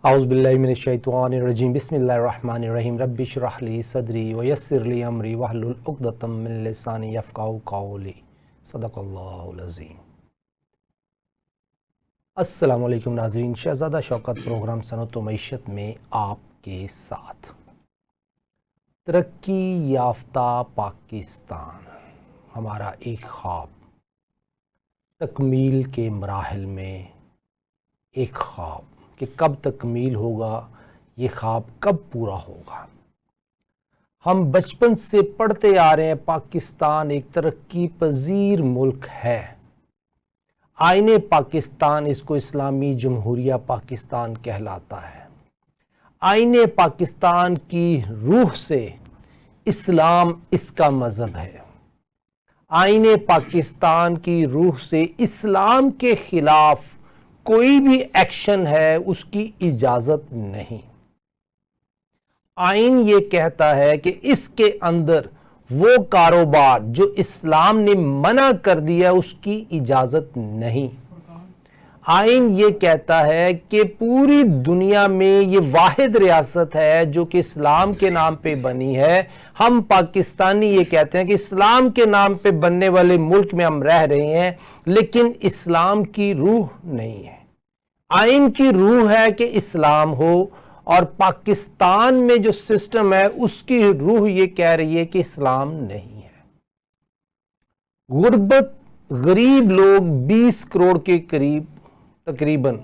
اعوذ باللہ من الشیطان الرجیم بسم اللہ الرحمن الرحیم رب اشرح لی صدری ویسر لی امری واحلل عقدۃ من لسانی یفقہوا قولی صدق اللہ العظیم۔ السلام علیکم ناظرین، شہزادہ شوکت پروگرام صنعت و معیشت میں آپ کے ساتھ۔ ترقی یافتہ پاکستان ہمارا ایک خواب، تکمیل کے مراحل میں ایک خواب کہ کب تکمیل ہوگا، یہ خواب کب پورا ہوگا۔ ہم بچپن سے پڑھتے آ رہے ہیں پاکستان ایک ترقی پذیر ملک ہے۔ آئین پاکستان اس کو اسلامی جمہوریہ پاکستان کہلاتا ہے۔ آئین پاکستان کی روح سے اسلام اس کا مذہب ہے۔ آئین پاکستان کی روح سے اسلام کے خلاف کوئی بھی ایکشن ہے اس کی اجازت نہیں۔ آئین یہ کہتا ہے کہ اس کے اندر وہ کاروبار جو اسلام نے منع کر دیا اس کی اجازت نہیں۔ آئین یہ کہتا ہے کہ پوری دنیا میں یہ واحد ریاست ہے جو کہ اسلام کے نام پہ بنی ہے۔ ہم پاکستانی یہ کہتے ہیں کہ اسلام کے نام پہ بننے والے ملک میں ہم رہ رہے ہیں، لیکن اسلام کی روح نہیں ہے۔ آئین کی روح ہے کہ اسلام ہو، اور پاکستان میں جو سسٹم ہے اس کی روح یہ کہہ رہی ہے کہ اسلام نہیں ہے۔ غربت، غریب لوگ 20 کروڑ کے قریب تقریباً،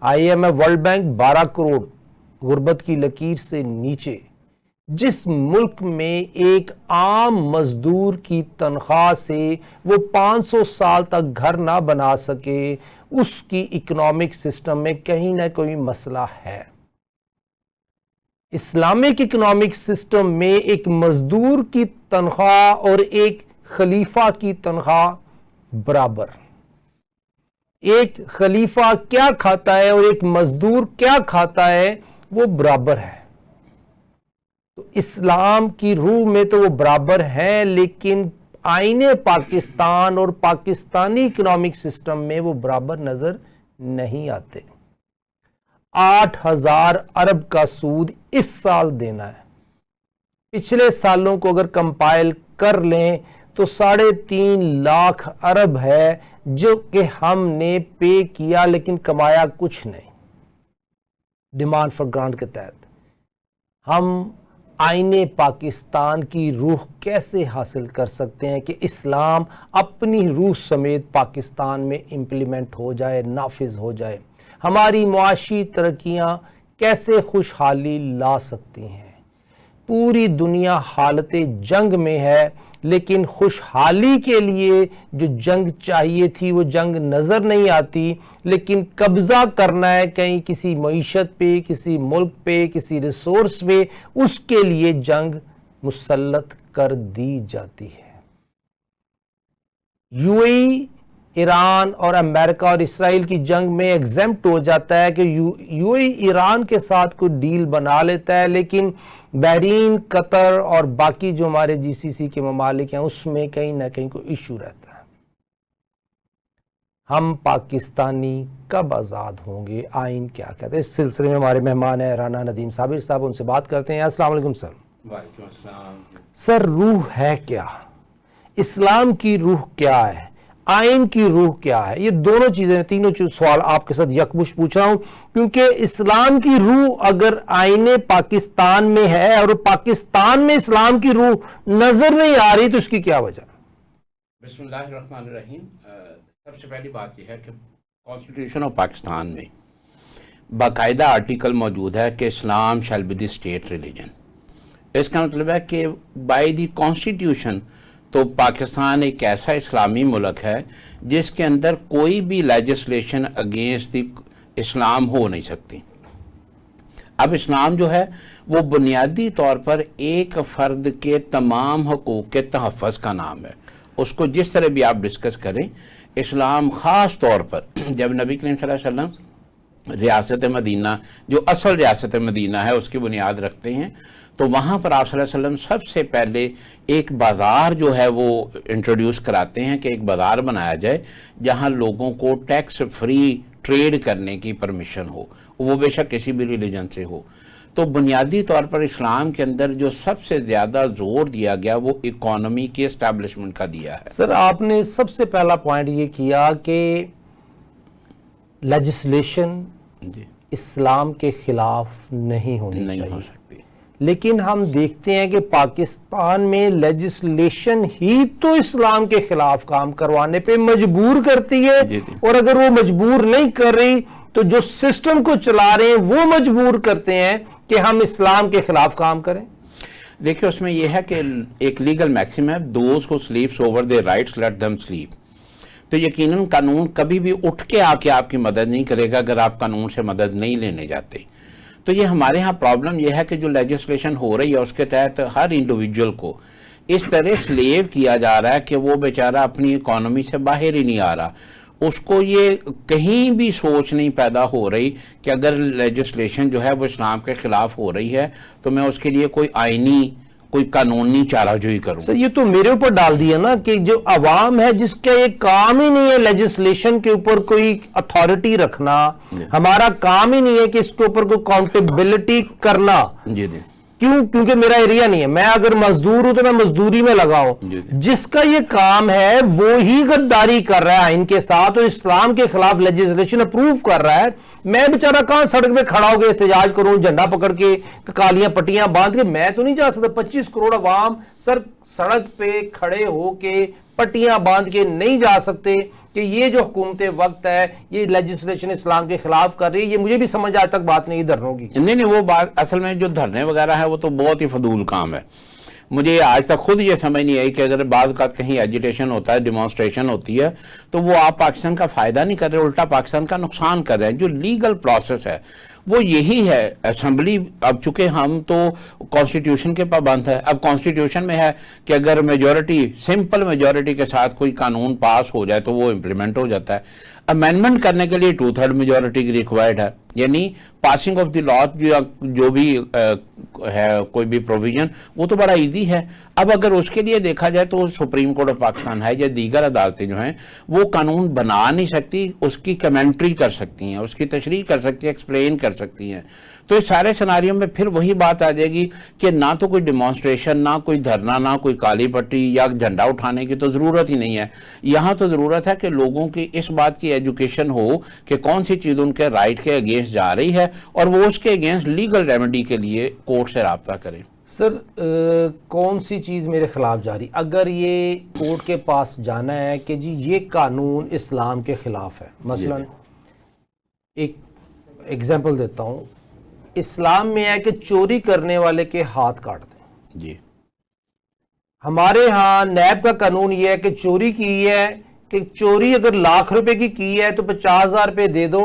IMF ورلڈ بینک 12 کروڑ غربت کی لکیر سے نیچے۔ جس ملک میں ایک عام مزدور کی تنخواہ سے وہ 500 سال تک گھر نہ بنا سکے، اس کی اکنامک سسٹم میں کہیں نہ کوئی مسئلہ ہے۔ اسلامک اکنامک سسٹم میں ایک مزدور کی تنخواہ اور ایک خلیفہ کی تنخواہ برابر۔ ایک خلیفہ کیا کھاتا ہے اور ایک مزدور کیا کھاتا ہے وہ برابر ہے۔ تو اسلام کی روح میں تو وہ برابر ہیں، لیکن آئین پاکستان اور پاکستانی اکنامک سسٹم میں وہ برابر نظر نہیں آتے۔ 8,000 ارب کا سود اس سال دینا ہے۔ پچھلے سالوں کو اگر کمپائل کر لیں تو 3.5 لاکھ ارب ہے جو کہ ہم نے پے کیا، لیکن کمایا کچھ نہیں۔ ڈیمانڈ فار گرانٹ کے تحت ہم آئین پاکستان کی روح کیسے حاصل کر سکتے ہیں کہ اسلام اپنی روح سمیت پاکستان میں امپلیمنٹ ہو جائے، نافذ ہو جائے۔ ہماری معاشی ترقیاں کیسے خوشحالی لا سکتی ہیں۔ پوری دنیا حالت جنگ میں ہے، لیکن خوشحالی کے لیے جو جنگ چاہیے تھی وہ جنگ نظر نہیں آتی، لیکن قبضہ کرنا ہے کہیں کسی معیشت پہ، کسی ملک پہ، کسی ریسورس پہ، اس کے لیے جنگ مسلط کر دی جاتی ہے۔ UAE، ایران اور امریکہ اور اسرائیل کی جنگ میں ایگزمپٹ ہو جاتا ہے کہ UAE ایران کے ساتھ کوئی ڈیل بنا لیتا ہے، لیکن بحرین، قطر اور باقی جو ہمارے GCC کے ممالک ہیں اس میں کہیں نہ کہیں کوئی ایشو رہتا ہے۔ ہم پاکستانی کب آزاد ہوں گے، آئین کیا کہتے ہیں؟ اس سلسلے میں ہمارے مہمان ہیں رانا ندیم صابر صاحب، ان سے بات کرتے ہیں۔ السلام علیکم سر۔ وعلیکم السلام۔ سر، روح ہے کیا؟ اسلام کی روح کیا ہے؟ آئین کی روح کیا ہے؟ یہ دونوں چیزیں، تینوں سوال آپ کے ساتھ یکمشت پوچھ رہا ہوں، کیونکہ اسلام کی روح اگر آئین پاکستان میں ہے اور پاکستان میں اسلام کی روح نظر نہیں آ رہی تو اس کی کیا وجہ؟ بسم اللہ الرحمن الرحیم۔ سب سے پہلی بات یہ ہے کہ کانسٹیٹیوشن آف پاکستان میں باقاعدہ آرٹیکل موجود ہے کہ اسلام shall be the state religion. اس کا مطلب ہے کہ بائی دی کانسٹیٹیوشن تو پاکستان ایک ایسا اسلامی ملک ہے جس کے اندر کوئی بھی لیجسلیشن اگینسٹ دی اسلام ہو نہیں سکتی۔ اب اسلام جو ہے وہ بنیادی طور پر ایک فرد کے تمام حقوق کے تحفظ کا نام ہے۔ اس کو جس طرح بھی آپ ڈسکس کریں، اسلام خاص طور پر جب نبی کریم صلی اللہ علیہ وسلم ریاست مدینہ جو اصل ریاست مدینہ ہے اس کی بنیاد رکھتے ہیں، تو وہاں پر آپ صلی اللہ علیہ وسلم سب سے پہلے ایک بازار جو ہے وہ انٹروڈیوس کراتے ہیں کہ ایک بازار بنایا جائے جہاں لوگوں کو ٹیکس فری ٹریڈ کرنے کی پرمیشن ہو، وہ بے شک کسی بھی ریلیجن سے ہو. تو بنیادی طور پر اسلام کے اندر جو سب سے زیادہ زور دیا گیا وہ اکانومی کی اسٹیبلشمنٹ کا دیا ہے. سر آپ نے سب سے پہلا پوائنٹ یہ کیا کہ لیجسلیشن جی اسلام کے خلاف نہیں ہونی نہیں ہو چاہیے، سکتی. لیکن ہم دیکھتے ہیں کہ پاکستان میں لیجسلیشن ہی تو اسلام کے خلاف کام کروانے پہ مجبور کرتی ہے، جی جی. اور اگر وہ مجبور نہیں کر رہی تو جو سسٹم کو چلا رہے ہیں وہ مجبور کرتے ہیں کہ ہم اسلام کے خلاف کام کریں. دیکھیں اس میں یہ ہے کہ ایک لیگل میکسم ہے دوز کو sleeps over they rights let them slip. تو یقیناً قانون کبھی بھی اٹھ کے آ کے آپ کی مدد نہیں کرے گا اگر آپ قانون سے مدد نہیں لینے جاتے. تو یہ ہمارے ہاں پرابلم یہ ہے کہ جو لیجسلیشن ہو رہی ہے اس کے تحت ہر انڈیویجول کو اس طرح سلیو کیا جا رہا ہے کہ وہ بیچارہ اپنی اکانومی سے باہر ہی نہیں آ رہا. اس کو یہ کہیں بھی سوچ نہیں پیدا ہو رہی کہ اگر لیجسلیشن جو ہے وہ اسلام کے خلاف ہو رہی ہے تو میں اس کے لیے کوئی آئینی کوئی قانونی چارہ جوئی کروں. سر یہ تو میرے اوپر ڈال دیا نا کہ جو عوام ہے جس کا یہ کام ہی نہیں ہے لیجسلیشن کے اوپر کوئی اتھارٹی رکھنا، ہمارا کام ہی نہیں ہے کہ اس کے اوپر کوئی اکاؤنٹیبلٹی کرنا. جی جی. کیونکہ میرا ایریا نہیں ہے، میں اگر مزدور ہوں تو میں مزدوری میں لگاؤں. جس کا یہ کام ہے وہی غداری کر رہا ہے آئین کے ساتھ اور اسلام کے خلاف لیجسلیشن اپروو کر رہا ہے. میں بیچارہ کہاں سڑک پہ کھڑا ہو کے احتجاج کروں جھنڈا پکڑ کے کالیاں پٹیاں باندھ کے؟ میں تو نہیں جا سکتا. 25 کروڑ عوام سر سڑک پہ کھڑے ہو کے پٹیاں باندھ کے نہیں جا سکتے کہ یہ جو حکومت وقت ہے یہ لیجسلیشن اسلام کے خلاف کر رہی ہے. یہ مجھے بھی سمجھ آج تک بات نہیں دھرنوں کی. نہیں وہ بات اصل میں جو دھرنے وغیرہ ہے وہ تو بہت ہی فضول کام ہے. مجھے آج تک خود یہ سمجھ نہیں آئی کہ اگر بعض اوقات کہیں ایجیٹیشن ہوتا ہے ڈیمانسٹریشن ہوتی ہے تو وہ آپ پاکستان کا فائدہ نہیں کر رہے، الٹا پاکستان کا نقصان کر رہے ہیں. جو لیگل پروسیس ہے وہ یہی ہے. اسمبلی اب چونکہ ہم تو کانسٹیٹیوشن کے پابند ہے، اب کانسٹیٹیوشن میں ہے کہ اگر میجورٹی سمپل میجورٹی کے ساتھ کوئی قانون پاس ہو جائے تو وہ امپلیمنٹ ہو جاتا ہے. امینڈمنٹ کرنے کے لیے 2/3 میجورٹی کی ریکوائرڈ ہے، یعنی پاسنگ آف دی لا جو بھی ہے کوئی بھی پروویژن وہ تو بڑا ایزی ہے. اب اگر اس کے لیے دیکھا جائے تو سپریم کورٹ آف پاکستان ہے یا دیگر عدالتیں جو ہیں وہ قانون بنا نہیں سکتی، اس کی کمنٹری کر سکتی ہیں، اس کی تشریح کر سکتی ہیں، ایکسپلین کر سکتی ہیں. تو اس سارے سیناریوں میں پھر وہی بات آ جائے گی کہ نہ تو کوئی ڈیمانسٹریشن، نہ کوئی دھرنا، نہ کوئی کالی پٹی یا جھنڈا اٹھانے کی تو ضرورت ہی نہیں ہے. یہاں تو ضرورت ہے کہ لوگوں کی اس بات کی ایجوکیشن ہو کہ کون سی چیز ان کے رائٹ کے اگینسٹ جا رہی ہے اور وہ اس کے اگینسٹ لیگل ریمیڈی کے لیے کورٹ سے رابطہ کریں. سر کون سی چیز میرے خلاف جاری؟ اگر یہ کورٹ کے پاس جانا ہے کہ جی یہ قانون اسلام کے خلاف ہے، مثلا ایک ایگزامپل دیتا ہوں، اسلام میں ہے کہ چوری کرنے والے کے ہاتھ کاٹ دیں. جی. ہمارے ہاں نیب کا قانون یہ ہے کہ چوری کی ہے کہ چوری اگر ₹1,00,000 کی ہے تو 50,000 روپے دے دو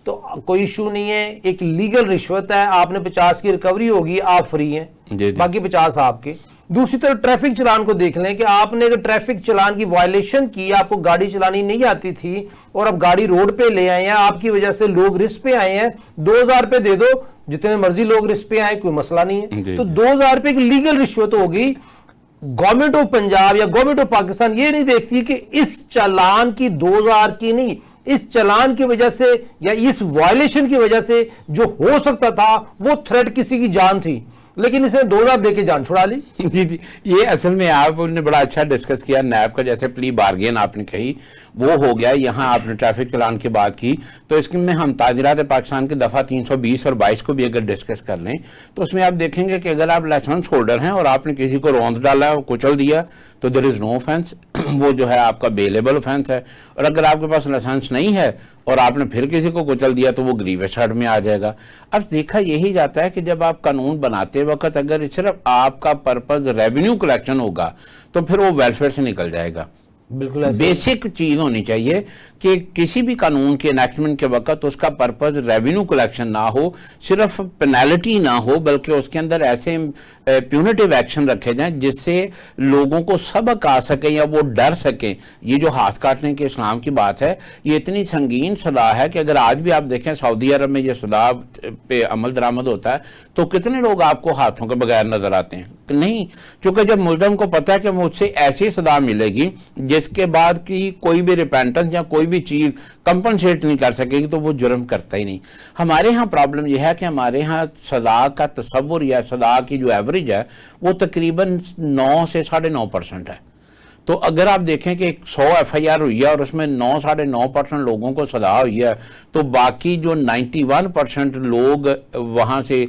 تو کوئی ایشو نہیں ہے. ایک لیگل رشوت ہے، آپ نے 50 کی ریکوری ہوگی، آپ فری ہیں، باقی 50 آپ کے. دوسری طرف ٹریفک چلان کو دیکھ لیں کہ آپ نے اگر ٹریفک چلان کی وائلیشن کی، آپ کو گاڑی چلانی نہیں آتی تھی اور اب گاڑی روڈ پہ لے آئے ہیں، آپ کی وجہ سے لوگ رسک پہ آئے ہیں، 2,000 روپے دے دو، جتنے مرضی لوگ رسک پہ آئے کوئی مسئلہ نہیں ہے. تو 2,000 روپے کی لیگل رشوت ہوگی. گورنمنٹ آف پنجاب یا گورنمنٹ آف پاکستان یہ نہیں دیکھتی کہ اس چلان کی 2,000 کی نہیں، اس چلان کی وجہ سے یا اس وائلیشن کی وجہ سے جو ہو سکتا تھا وہ تھریٹ کسی کی جان تھی، لیکن اسے 2,000 دے کے جان چھڑا لی. جی جی. یہ اصل میں آپ نے بڑا اچھا ڈسکس کیا. نیب کا جیسے پلی بارگین آپ نے کہی وہ ہو گیا. یہاں آپ نے ٹریفک چلان کی بات کی تو اس میں ہم تعزیرات پاکستان کی دفعہ 320 اور 22 کو بھی اگر ڈسکس کر لیں تو اس میں آپ دیکھیں گے کہ اگر آپ لائسنس ہولڈر ہیں اور آپ نے کسی کو روند ڈالا اور کچل دیا تو دیر از نو آفینس، وہ جو ہے آپ کا بیلیبل آفینس ہے. اور اگر آپ کے پاس لائسنس نہیں ہے اور آپ نے پھر کسی کو کچل دیا تو وہ گریویس ہیڈ میں آ جائے گا. اب دیکھا یہی جاتا ہے کہ جب آپ قانون بناتے وقت اگر صرف آپ کا پرپز ریونیو کلیکشن ہوگا تو پھر وہ ویلفیئر سے نکل جائے گا. بالکل بیسک چیز ہونی چاہیے کہ کسی بھی قانون کے انیکٹمنٹ کے وقت اس کا پرپز ریونیو کلیکشن نہ ہو، صرف پینالٹی نہ ہو، بلکہ اس کے اندر ایسے پیونیٹیو ایکشن رکھے جائیں جس سے لوگوں کو سبق آ سکے یا وہ ڈر سکیں. یہ جو ہاتھ کاٹنے کے اسلام کی بات ہے یہ اتنی سنگین سزا ہے کہ اگر آج بھی آپ دیکھیں سعودی عرب میں یہ سزا پہ عمل درآمد ہوتا ہے تو کتنے لوگ آپ کو ہاتھوں کے بغیر نظر آتے ہیں. نہیں، چونکہ جب ملزم کو پتہ ہے کہ مجھ سے ایسی سزا ملے گی جس کے بعد کی کوئی بھی ریپینٹنس یا کوئی بھی چیز کمپنسیٹ نہیں کر سکے گی تو وہ جرم کرتا ہی نہیں۔ ہمارے ہاں پرابلم یہ ہے کہ ہمارے ہاں سزا کا تصور یا سزا کی جو ایوریج ہے وہ تقریباً 9 سے 9.5% ہے۔ تو اگر آپ دیکھیں کہ 100 ایف آئی آر ہوئی ہے اور اس میں 9.5% لوگوں کو سزا ہوئی ہے، تو باقی جو 91% لوگ وہاں سے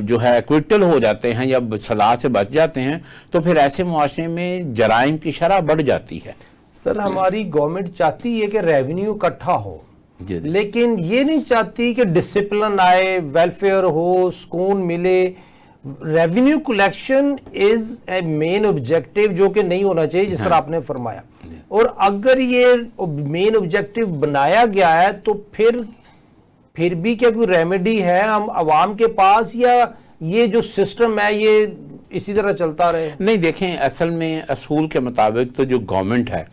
جو ہے کوئٹل ہو جاتے ہیں یا سزا سے بچ جاتے ہیں، تو پھر ایسے معاشرے میں جرائم کی شرح بڑھ جاتی ہے۔ سر ہماری گورنمنٹ چاہتی ہے کہ ریونیو اکٹھا ہو، جی لیکن یہ نہیں چاہتی کہ ڈسپلن آئے، ویلفیئر ہو، سکون ملے۔ Revenue collection is a main objective جو کہ نہیں ہونا چاہیے، جس طرح آپ نے فرمایا، اور اگر یہ مین آبجیکٹو بنایا گیا ہے تو پھر بھی کیا کوئی ریمیڈی ہے ہم عوام کے پاس، یا یہ جو سسٹم ہے یہ اسی طرح چلتا رہے؟ نہیں، دیکھیں اصل میں اصول کے مطابق تو جو گورنمنٹ ہے،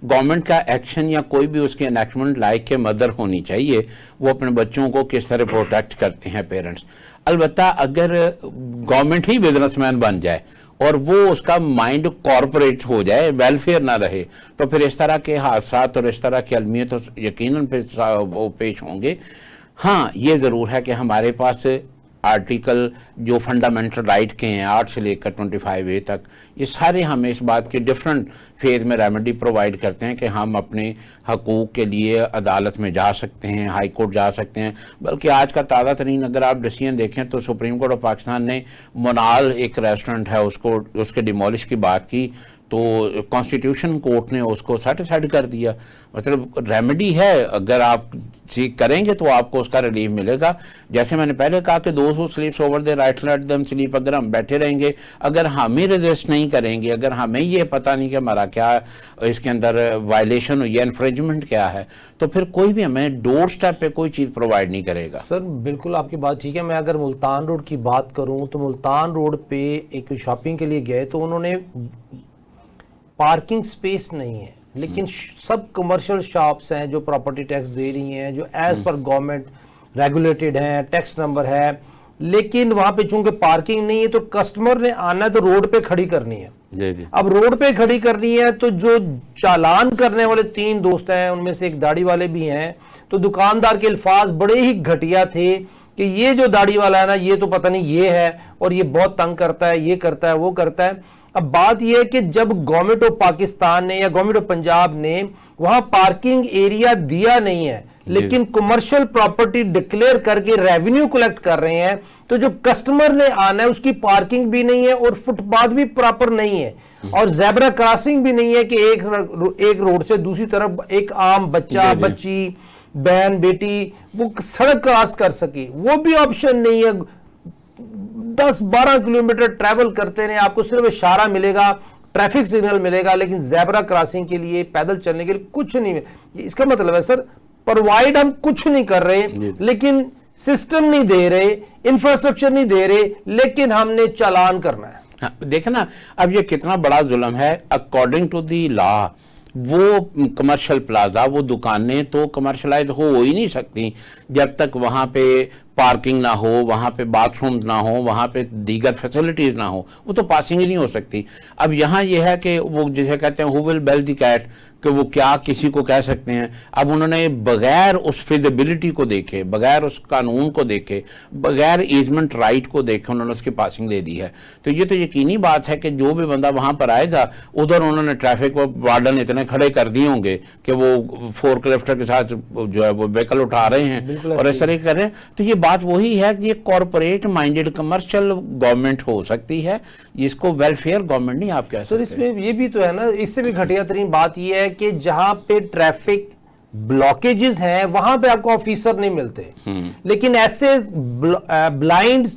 گورنمنٹ کا ایکشن یا کوئی بھی اس کے انیکٹمنٹ لائک کے مدر ہونی چاہیے، وہ اپنے بچوں کو کس طرح پروٹیکٹ کرتے ہیں پیرنٹس۔ البتہ اگر گورنمنٹ ہی بزنس مین بن جائے اور وہ اس کا مائنڈ کارپوریٹ ہو جائے، ویلفیئر نہ رہے، تو پھر اس طرح کے حادثات اور اس طرح کی علمیت یقیناً پیش ہوں گے۔ ہاں یہ ضرور ہے کہ ہمارے پاس آرٹیکل جو فنڈامنٹل رائٹ کے ہیں 8 سے لے کر 25A تک، یہ سارے ہمیں اس بات کے ڈیفرنٹ فیز میں ریمیڈی پرووائڈ کرتے ہیں کہ ہم اپنے حقوق کے لیے عدالت میں جا سکتے ہیں، ہائی کورٹ جا سکتے ہیں۔ بلکہ آج کا تازہ ترین اگر آپ ڈیسیژن دیکھیں تو سپریم کورٹ آف پاکستان نے منال ایک ریسٹورنٹ ہے اس کے ڈیمولش کی بات کی، تو کانسٹیٹیوشن کورٹ نے اس کو سیٹسفائیڈ کر دیا۔ مطلب ریمیڈی ہے، اگر آپ سیکھ کریں گے تو آپ کو اس کا ریلیف ملے گا۔ جیسے میں نے پہلے کہا کہ those who sleeps over they right let them slip, اگر ہم بیٹھے رہیں گے، اگر ہمیں ریزسٹ نہیں کریں گے، اگر ہمیں یہ پتہ نہیں کہ ہمارا کیا اس کے اندر وائلیشن یا انفرنجمنٹ کیا ہے، تو پھر کوئی بھی ہمیں ڈور سٹیپ پہ کوئی چیز پرووائڈ نہیں کرے گا۔ سر بالکل آپ کی بات ٹھیک ہے۔ میں اگر ملتان روڈ کی بات کروں تو ملتان روڈ پہ ایک شاپنگ کے لیے گئے تو انہوں نے پارکنگ سپیس نہیں ہے، لیکن سب کمرشل شاپس ہیں جو پراپرٹی ٹیکس دے رہی ہیں، جو ایز پر گورنمنٹ ریگولیٹڈ ہیں، ٹیکس نمبر ہے، لیکن وہاں پہ چونکہ پارکنگ نہیں ہے تو کسٹمر نے آنا ہے تو روڈ پہ کھڑی کرنی ہے۔ اب روڈ پہ کھڑی کرنی ہے تو جو چالان کرنے والے 3 دوست ہیں، ان میں سے ایک داڑھی والے بھی ہیں، تو دکاندار کے الفاظ بڑے ہی گھٹیا تھے کہ یہ جو داڑھی والا ہے نا، یہ تو پتہ نہیں یہ ہے، اور یہ بہت تنگ کرتا ہے، یہ کرتا ہے، وہ کرتا ہے۔ اب بات یہ ہے کہ جب گورنمنٹ آف پاکستان نے یا گورنمنٹ آف پنجاب نے وہاں پارکنگ ایریا دیا نہیں ہے، لیکن کمرشل پراپرٹی ڈکلیئر کر کے ریونیو کلیکٹ کر رہے ہیں، تو جو کسٹمر نے آنا ہے اس کی پارکنگ بھی نہیں ہے اور فٹ پاتھ بھی پراپر نہیں ہے، اور زیبرا کراسنگ بھی نہیں ہے کہ ایک روڈ سے دوسری طرف ایک عام بچہ، بچی، بہن، بیٹی وہ سڑک کراس کر سکے، وہ بھی آپشن نہیں ہے۔ 10-12 کلومیٹر ٹریول کرتے رہے، آپ کو صرف اشارہ ملے گا، ٹریفک سگنل ملے گا، لیکن زیبرا کراسنگ کے لیے، پیدل چلنے کے لیے کچھ نہیں۔ اس کا مطلب ہے سر پرووائڈ ہم کچھ نہیں کر رہے، لیکن سسٹم نہیں دے رہے، انفراسٹرکچر نہیں دے رہے، لیکن ہم نے چالان کرنا ہے۔ دیکھیں نا اب یہ کتنا بڑا ظلم ہے۔ اکارڈنگ ٹو دی لا وہ کمرشل پلازا، وہ دکانیں تو کمرشلائز ہو ہی نہیں سکتی جب تک وہاں پہ پارکنگ نہ ہو، وہاں پہ باتھ روم نہ ہو، وہاں پہ دیگر فیسلٹیز نہ ہو، وہ تو پاسنگ ہی نہیں ہو سکتی۔ اب یہاں یہ ہے کہ وہ جسے کہتے ہیں ہو ول بیل دی کیٹ، کہ وہ کیا کسی کو کہہ سکتے ہیں۔ اب انہوں نے بغیر اس فیزیبلٹی کو دیکھے، بغیر اس قانون کو دیکھے، بغیر ایزمنٹ رائٹ کو دیکھے انہوں نے اس کی پاسنگ دے دی ہے۔ تو یہ تو یقینی بات ہے کہ جو بھی بندہ وہاں پر آئے گا، ادھر انہوں نے ٹریفک وارڈن اتنے کھڑے کر دیے ہوں گے کہ وہ فورک لفٹر کے ساتھ جو ہے وہ وہیکل اٹھا رہے ہیں اور اس طرح کر رہے ہیں۔ تو یہ بات وہی ہے کہ یہ کارپوریٹ مائنڈڈ کمرشل گورنمنٹ ہو سکتی ہے، اس کو ویلفیئر گورنمنٹ نہیں آپ کہہ سکتے۔ سر اس میں یہ بھی تو ہے نا، اس سے بھی گھٹیا ترین بات یہ ہے کہ جہاں پہ ٹریفک بلاکیجز ہیں وہاں پہ آپ کو آفیسر نہیں ملتے، لیکن ایسے بلائنڈ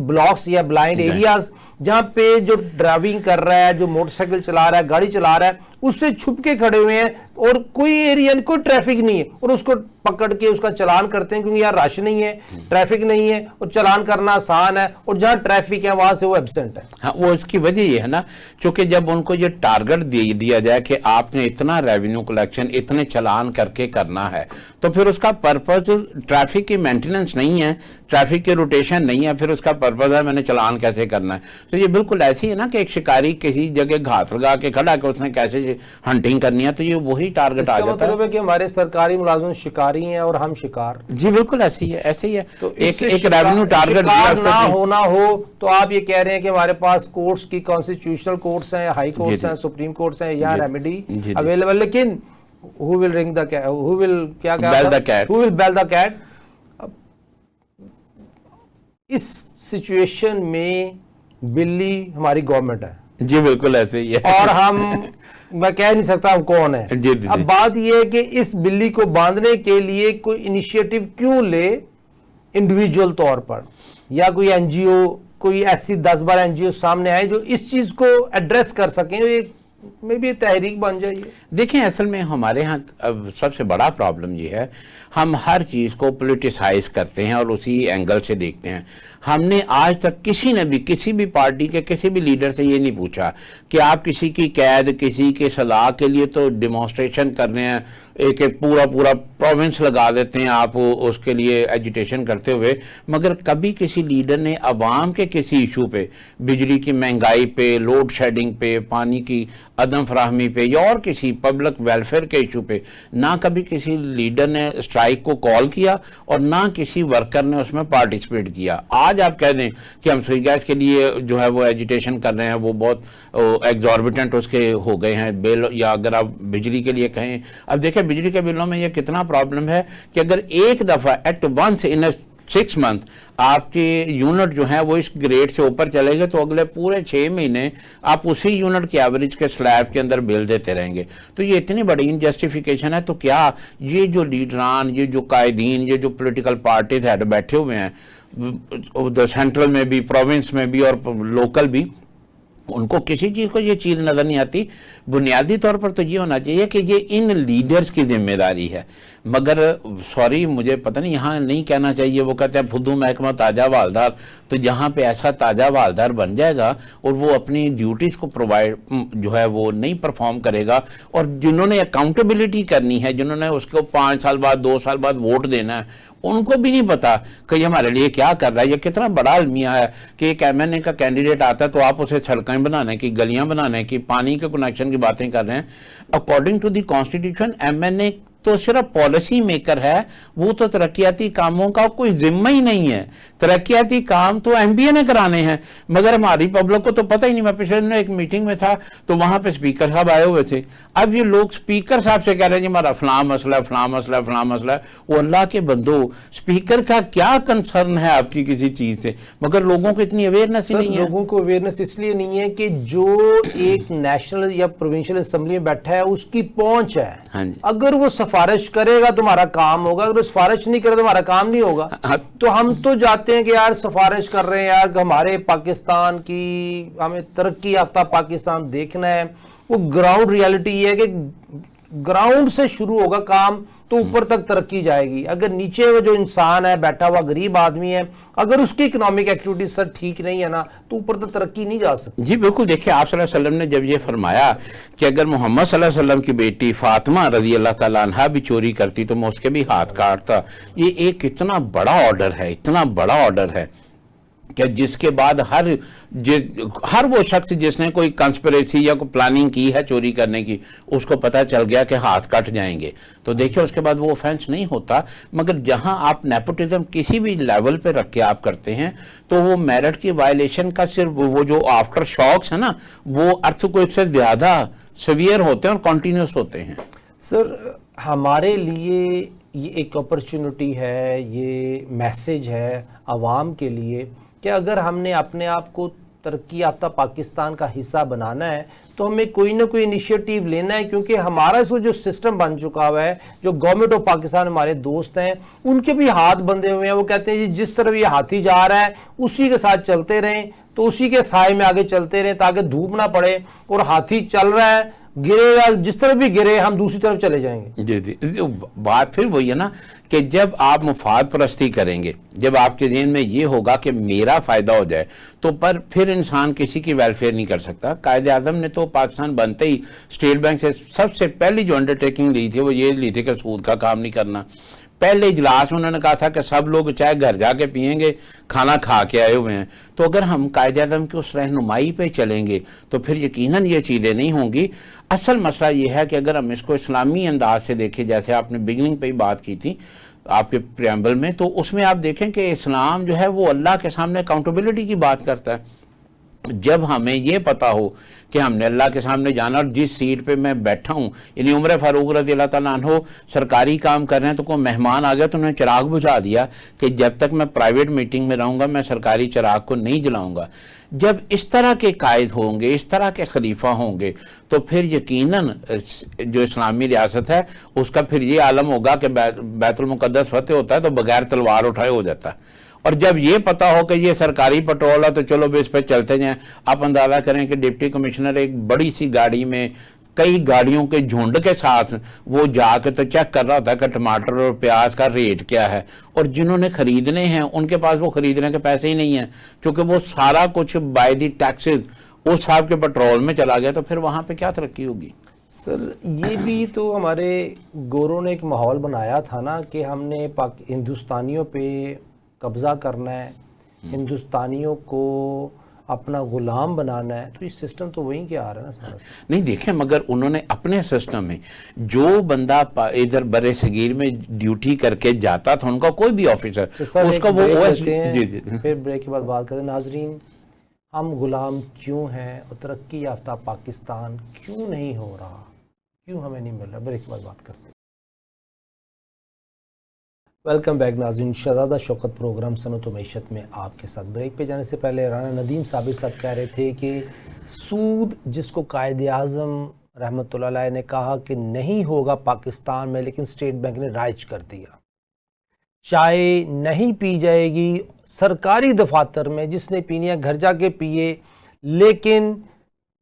بلاکس یا بلائنڈ ایریاز جہاں پہ جو ڈرائیونگ کر رہا ہے، جو موٹر سائیکل چلا رہا ہے، گاڑی چلا رہا ہے، اس سے چھپ کے کھڑے ہوئے ہیں، اور کوئی ایریا کوئی ٹریفک نہیں ہے اور اس کو پکڑ کے اس کا چلان کرتے ہیں کیونکہ یار رش نہیں ہے، ٹریفک نہیں ہے اور چلان کرنا آسان ہے، اور جہاں ٹریفک ہے وہاں سے وہ ایبسنٹ ہے۔ ہاں، وہ اس کی وجہ یہ ہے نا، چونکہ جب ان کو یہ ٹارگٹ دیا جائے کہ آپ نے اتنا ریونیو کلیکشن اتنے چلان کر کے کرنا ہے، تو پھر اس کا پرپز ٹریفک کی مینٹیننس نہیں ہے، ٹریفک کی روٹیشن نہیں ہے، پھر اس کا پرپز ہے میں نے چلان کیسے کرنا ہے۔ تو یہ بالکل ایسی ہے نا کہ ایک شکاری کسی جگہ گھاس لگا کے کھڑا کہ اس نے کیسے ہنٹنگ کرنی ہے، تو یہ وہی ٹارگٹ آ جاتا مطلب ہے کہ ہمارے سرکاری ملازم شکاری ہیں اور ہم شکار۔ جی بالکل ایسی ہے، ایسے ہی ہے، تو ایک ریونیو ٹارگٹ دیا اس نہ کو۔ ہونا ہو تو آپ یہ کہہ رہے ہیں کہ ہمارے پاس کورٹس کی کانسٹیٹیوشنل کورٹس ہیں، ہائی کورٹس ہیں، سپریم کورٹس ہیں، یا ریمیڈی اویلیبل، لیکن who will ring the cat, who will کیا bell the cat، who will bell the cat۔ اس سچویشن میں بلی ہماری گورنمنٹ ہے، جی بالکل ایسے ہی ہے، اور میں کہہ نہیں سکتا ہم کون ہے۔ اب بات یہ ہے کہ اس بلی کو باندھنے کے لیے کوئی انیشیٹو کیوں لے انڈیویجول طور پر، یا کوئی این جی او، کوئی ایسی 10-12 این جی او سامنے آئے جو اس چیز کو ایڈریس کر سکیں، میں بھی تحریک بن جائیے۔ دیکھیں اصل میں ہمارے ہاں سب سے بڑا پرابلم یہ ہے، ہم ہر چیز کو پولیٹیسائز کرتے ہیں اور اسی اینگل سے دیکھتے ہیں۔ ہم نے آج تک کسی نے بھی کسی بھی پارٹی کے کسی بھی لیڈر سے یہ نہیں پوچھا کہ آپ کسی کی قید، کسی کے صلاح کے لیے تو ڈیمانسٹریشن کر رہے ہیں، ایک پورا پروونس لگا دیتے ہیں آپ اس کے لیے ایجیٹیشن کرتے ہوئے، مگر کبھی کسی لیڈر نے عوام کے کسی ایشو پہ، بجلی کی مہنگائی پہ، لوڈ شیڈنگ پہ، پانی کی عدم فراہمی پہ، یا اور کسی پبلک ویلفیئر کے ایشو پہ، نہ کبھی کسی لیڈر نے اسٹرائک کو کال کیا اور نہ کسی ورکر نے اس میں پارٹیسپیٹ کیا۔ آج آپ کہہ دیں کہ ہم سوئی گیس کے لیے جو ہے وہ ایجیٹیشن کر رہے ہیں، وہ بہت ایگزوربیٹنٹ اس کے ہو گئے ہیں بل، یا اگر آپ بجلی کے لیے کہیں، اب دیکھیں بجلی کے بلوں میں یہ کتنا پرابلم ہے کہ اگر ایک دفعہ ایٹ ونس ان 6 month آپ کی یونٹ جو ہیں وہ اس گریڈ سے اوپر چلے گئے تو اگلے پورے 6 مہینے آپ اسی یونٹ کی ایوریج کے سلیب کے اندر بل دیتے رہیں گے۔ تو یہ اتنی بڑی انجسٹیفیکیشن ہے۔ تو کیا یہ جو لیڈران، یہ جو قائدین، یہ جو پولیٹیکل پارٹیز ہیڈ بیٹھے ہوئے ہیں سینٹرل میں بھی، پروونس میں بھی اور لوکل بھی، ان کو کسی چیز کو یہ چیز نظر نہیں آتی؟ بنیادی طور پر تو یہ ہونا چاہیے کہ یہ ان لیڈرز کی ذمہ داری ہے، مگر سوری مجھے پتہ نہیں، یہاں نہیں کہنا چاہیے، وہ کہتے ہیں پھدو محکمہ تاجہ والدار، تو یہاں پہ ایسا تاجہ والدار بن جائے گا اور وہ اپنی ڈیوٹیز کو پرووائڈ جو ہے وہ نہیں پرفارم کرے گا، اور جنہوں نے اکاؤنٹیبلٹی کرنی ہے، جنہوں نے اس کو 5 سال بعد 2 سال بعد ووٹ دینا ہے، ان کو بھی نہیں پتا کہ یہ ہمارے لیے کیا کر رہا ہے۔ یہ کتنا بڑا المیہ ہے کہ ایک ایم این اے کا کینڈیڈیٹ آتا ہے تو آپ اسے سڑکیں بنانے کی، گلیاں بنانے کی، پانی کے کنیکشن کی باتیں کر رہے ہیں۔ According to the constitution M N A تو صرف پالیسی میکر ہے، وہ تو ترقیاتی کاموں کا کوئی ذمہ ہی نہیں ہے۔ ترقیاتی کام تو ایم بی اے نے کرانے ہیں، مگر ہماری پبلک کو تو پتہ ہی نہیں۔ میں پچھلے دن ایک میٹنگ میں تھا تو وہاں پہ اسپیکر صاحب آئے ہوئے تھے، اب یہ لوگ اسپیکر صاحب سے کہہ رہے ہیں جی ہمارا فلاں مسئلہ ہے، فلاں مسئلہ ہے، فلاں مسئلہ ہے۔ وہ اللہ کے بندو، اسپیکر کا کیا کنسرن ہے آپ کی کسی چیز سے؟ مگر لوگوں کو اتنی اویئرنیس ہی نہیں ہے۔ لوگوں کو اویئرنیس اس لیے نہیں ہے کہ جو ایک نیشنل یا پروونشل اسمبلی میں بیٹھا ہے اس کی پہنچ ہے، اگر وہ سفارش کرے گا تمہارا کام ہوگا، اگر سفارش نہیں کرے تو ہمارا کام نہیں ہوگا۔ تو ہم تو جاتے ہیں کہ یار سفارش کر رہے ہیں، یار ہمارے پاکستان کی، ہمیں ترقی یافتہ پاکستان دیکھنا ہے۔ وہ گراؤنڈ ریالٹی یہ ہے کہ گراؤنڈ سے شروع ہوگا کام تو اوپر تک ترقی جائے گی۔ اگر نیچے وہ جو انسان ہے بیٹھا ہوا غریب آدمی ہے، اگر اس کی اکنامک ایکٹیویٹی سر ٹھیک نہیں ہے نا تو اوپر تک ترقی نہیں جا سکتی۔ جی بالکل، دیکھیں آپ صلی اللہ علیہ وسلم نے جب یہ فرمایا کہ اگر محمد صلی اللہ علیہ وسلم کی بیٹی فاطمہ رضی اللہ تعالیٰ عنہ بھی چوری کرتی تو میں اس کے بھی ہاتھ کاٹتا، یہ ایک اتنا بڑا آرڈر ہے، اتنا بڑا آرڈر ہے کہ جس کے بعد ہر وہ شخص جس نے کوئی کنسپریسی یا کوئی پلاننگ کی ہے چوری کرنے کی، اس کو پتہ چل گیا کہ ہاتھ کٹ جائیں گے، تو دیکھیں اس کے بعد وہ آفینس نہیں ہوتا۔ مگر جہاں آپ نیپوٹزم کسی بھی لیول پہ رکھ کے آپ کرتے ہیں تو وہ میرٹ کی وائلیشن کا صرف وہ جو آفٹر شاکس ہیں نا، وہ ارتھ کو ایک سے زیادہ سیویئر ہوتے ہیں اور کنٹینیوس ہوتے ہیں۔ سر ہمارے لیے یہ ایک اپرچونٹی ہے، یہ میسج ہے عوام کے لیے کہ اگر ہم نے اپنے آپ کو ترقی یافتہ پاکستان کا حصہ بنانا ہے تو ہمیں کوئی نہ کوئی انیشیٹو لینا ہے، کیونکہ ہمارا اس جو سسٹم بن چکا ہوا ہے، جو گورنمنٹ آف پاکستان ہمارے دوست ہیں ان کے بھی ہاتھ بندھے ہوئے ہیں۔ وہ کہتے ہیں جی جس طرف یہ ہاتھی جا رہا ہے اسی کے ساتھ چلتے رہیں، تو اسی کے سائے میں آگے چلتے رہیں تاکہ دھوپ نہ پڑے، اور ہاتھی چل رہا ہے گرے گا، جس طرف بھی گرے ہم دوسری طرف چلے جائیں گے. جی جی، بات پھر وہی ہے نا کہ جب آپ مفاد پرستی کریں گے، جب آپ کے ذہن میں یہ ہوگا کہ میرا فائدہ ہو جائے، تو پھر انسان کسی کی ویلفیئر نہیں کر سکتا. قائد اعظم نے تو پاکستان بنتے ہی اسٹیٹ بینک سے سب سے پہلی جو انڈرٹیکنگ لی تھی وہ یہ لی تھی کہ سود کا کام نہیں کرنا. پہلے اجلاس میں انہوں نے کہا تھا کہ سب لوگ چاہے گھر جا کے پئیں گے، کھانا کھا کے آئے ہوئے ہیں. تو اگر ہم قائد اعظم کی اس رہنمائی پہ چلیں گے تو پھر یقیناً یہ چیزیں نہیں ہوں گی. اصل مسئلہ یہ ہے کہ اگر ہم اس کو اسلامی انداز سے دیکھیں، جیسے آپ نے بگننگ پہ ہی بات کی تھی آپ کے پریمبل میں، تو اس میں آپ دیکھیں کہ اسلام جو ہے وہ اللہ کے سامنے اکاؤنٹیبلٹی کی بات کرتا ہے. جب ہمیں یہ پتا ہو کہ ہم نے اللہ کے سامنے جانا، اور جس سیٹ پہ میں بیٹھا ہوں، یعنی عمر فاروق رضی اللہ تعالیٰ عنہ سرکاری کام کر رہے ہیں، تو کوئی مہمان آ گیا تو انہوں نے چراغ بجھا دیا کہ جب تک میں پرائیویٹ میٹنگ میں رہوں گا میں سرکاری چراغ کو نہیں جلاؤں گا. جب اس طرح کے قائد ہوں گے، اس طرح کے خلیفہ ہوں گے، تو پھر یقیناً جو اسلامی ریاست ہے اس کا پھر یہ عالم ہوگا کہ بیت المقدس فتح ہوتا ہے تو بغیر تلوار اٹھائے ہو جاتا ہے. اور جب یہ پتا ہو کہ یہ سرکاری پٹرول ہے تو چلو بھی اس پہ چلتے جائیں. آپ اندازہ کریں کہ ڈپٹی کمشنر ایک بڑی سی گاڑی میں کئی گاڑیوں کے جھنڈ کے ساتھ وہ جا کے تو چیک کر رہا ہوتا ہے کہ ٹماٹر اور پیاز کا ریٹ کیا ہے، اور جنہوں نے خریدنے ہیں ان کے پاس وہ خریدنے کے پیسے ہی نہیں ہیں، کیونکہ وہ سارا کچھ بائی دی ٹیکسز اس صاحب کے پٹرول میں چلا گیا. تو پھر وہاں پہ کیا ترقی ہوگی؟ سر یہ بھی تو ہمارے گوروں نے ایک ماحول بنایا تھا نا کہ ہم نے ہندوستانیوں پہ قبضہ کرنا ہے، ہندوستانیوں کو اپنا غلام بنانا ہے. تو یہ سسٹم تو وہیں کے آ رہا ہے نا سارا. نہیں دیکھیں، مگر انہوں نے اپنے سسٹم میں جو بندہ ادھر بر صغیر میں ڈیوٹی کر کے جاتا تھا، ان کا کوئی بھی آفیسر اس کا وہ جی جی پھر بریک کے بعد بات کرتے ہیں. ناظرین، ہم غلام کیوں ہیں اور ترقی یافتہ پاکستان کیوں نہیں ہو رہا، کیوں ہمیں نہیں مل رہا؟ بریک کے بعد بات کرتے ہیں. ویلکم بیک ناظرین، شہزادہ شوکت پروگرام صنعت و معیشت میں آپ کے ساتھ. بریک پہ جانے سے پہلے رانا ندیم صابر صاحب کہہ رہے تھے کہ سود جس کو قائد اعظم رحمۃ اللہ علیہ نے کہا کہ نہیں ہوگا پاکستان میں، لیکن اسٹیٹ بینک نے رائج کر دیا. چائے نہیں پی جائے گی سرکاری دفاتر میں، جس نے پینی ہے گھر جا کے پیے، لیکن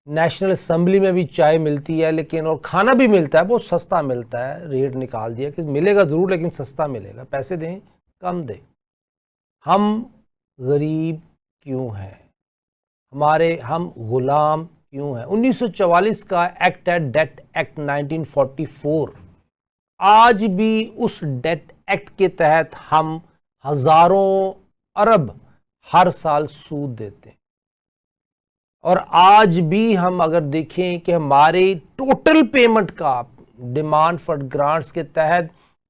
نیشنل اسمبلی میں بھی چائے ملتی ہے، لیکن اور کھانا بھی ملتا ہے، بہت سستا ملتا ہے. ریٹ نکال دیا کہ ملے گا ضرور لیکن سستا ملے گا، پیسے دیں کم دیں. ہم غریب کیوں ہیں؟ ہم غلام کیوں ہیں؟ 1944 کا ایکٹ ہے ڈیٹ ایکٹ 1944. آج بھی اس ڈیٹ ایکٹ کے تحت ہم ہزاروں ارب ہر سال سود دیتے ہیں. اور آج بھی ہم اگر دیکھیں کہ ہمارے ٹوٹل پیمنٹ کا ڈیمانڈ فار گرانٹس کے تحت